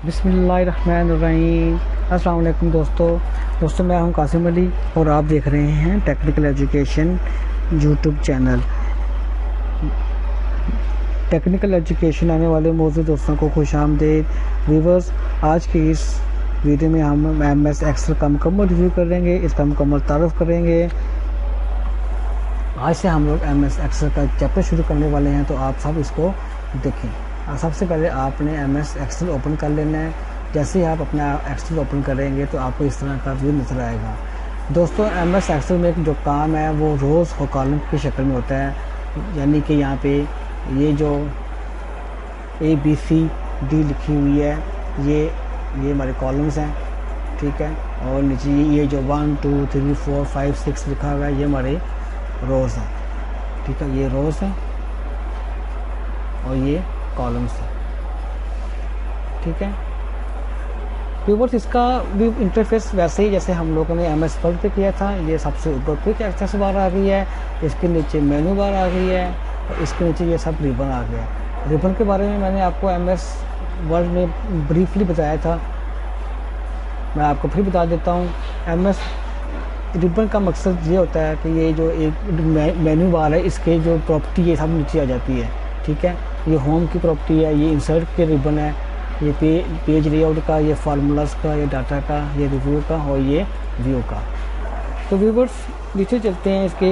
बिस्मिल्लाहिर्रहमानिर्रहीम। अस्सलाम वालेकुम दोस्तों मैं हूं कासिम अली और आप देख रहे हैं technical education YouTube channel. Technical education आने वाले मौजूद दोस्तों को खुशामदीद। व्यूअर्स, आज की इस वीडियो में हम MS एक्सेल का मुकम्मल रिव्यू करेंगे, इसका मुकम्मल तारुफ करेंगे। आज से हम लोग MS एक्सेल का चैप्टर शुरू करने वाले हैं, तो आप सब इसको देखें। सबसे पहले आपने MS एक्सेल ओपन कर लेना है। जैसे ही आप अपना एक्सेल ओपन करेंगे तो आपको इस तरह का व्यू नज़र आएगा। दोस्तों, MS एक्सेल में जो काम है वो रोज़ और कॉलम की शक्ल में होता है, यानी कि यहाँ पे ये जो ABCD लिखी हुई है ये हमारे कॉलम्स हैं, ठीक है। और नीचे ये जो 1 2 3 4 5 6 लिखा हुआ है ये हमारे रोज़ हैं, ठीक है। ये रोज़ हैं और ये कॉलम्स है, ठीक है। व्यूअर्स, इसका भी इंटरफेस वैसे ही जैसे हम लोगों ने MS वर्ड पे किया था। ये सबसे ऊपर क्विक एक्सेस बार आ गई है, इसके नीचे मेनू बार आ गई है और इसके नीचे ये सब रिबन आ गया। रिबन के बारे में मैंने आपको MS वर्ड में ब्रीफली बताया था, मैं आपको फिर बता देता हूँ। MS रिबन का मकसद ये होता है कि ये जो एक मेनू बार है इसके जो प्रॉपर्टी ये सब नीचे आ जाती है, ठीक है। ये होम की प्रॉपर्टी है, ये इंसर्ट के रिबन है, ये पेज लेआउट का, ये फार्मूलाज का, ये डाटा का, ये रिव्यू का और ये व्यू का। तो व्यूअर्स, नीचे चलते हैं। इसके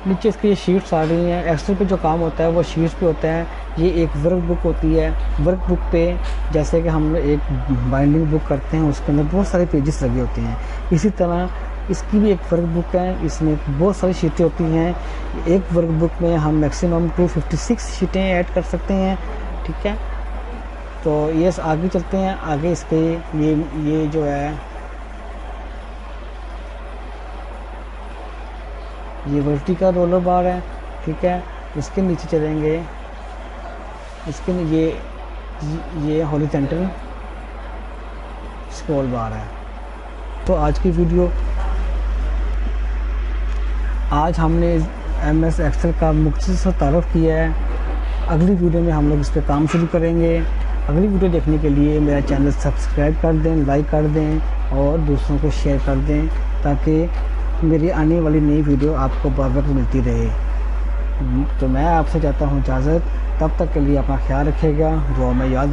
नीचे ये शीट्स आ रही हैं। एक्सेल पे जो काम होता है वो शीट्स पे होता है। ये एक वर्क बुक होती है। वर्क बुक पे जैसे कि हम एक बाइंडिंग बुक करते हैं, उसके अंदर बहुत सारे पेजेस लगे होते हैं। इसी तरह इसकी भी एक वर्क बुक है, इसमें बहुत सारी शीटें होती हैं। एक वर्क बुक में हम मैक्सिमम 256 शीटें ऐड कर सकते हैं, ठीक है। तो ये आगे चलते हैं। आगे इसके ये जो है ये वर्टिकल रोलर बार है, ठीक है। इसके नीचे चलेंगे, इसके ये हॉरिजॉन्टल स्क्रॉल बार है। तो आज की वीडियो, आज हमने MS एक्सेल का मुख्तसर तारुफ किया है। अगली वीडियो में हम लोग इस पर काम शुरू करेंगे। अगली वीडियो देखने के लिए मेरा चैनल सब्सक्राइब कर दें, लाइक कर दें और दूसरों को शेयर कर दें, ताकि मेरी आने वाली नई वीडियो आपको बर वक्त मिलती रहे। तो मैं आपसे चाहता हूँ इजाज़त। तब तक के लिए अपना ख्याल रखिएगा, दुआ में याद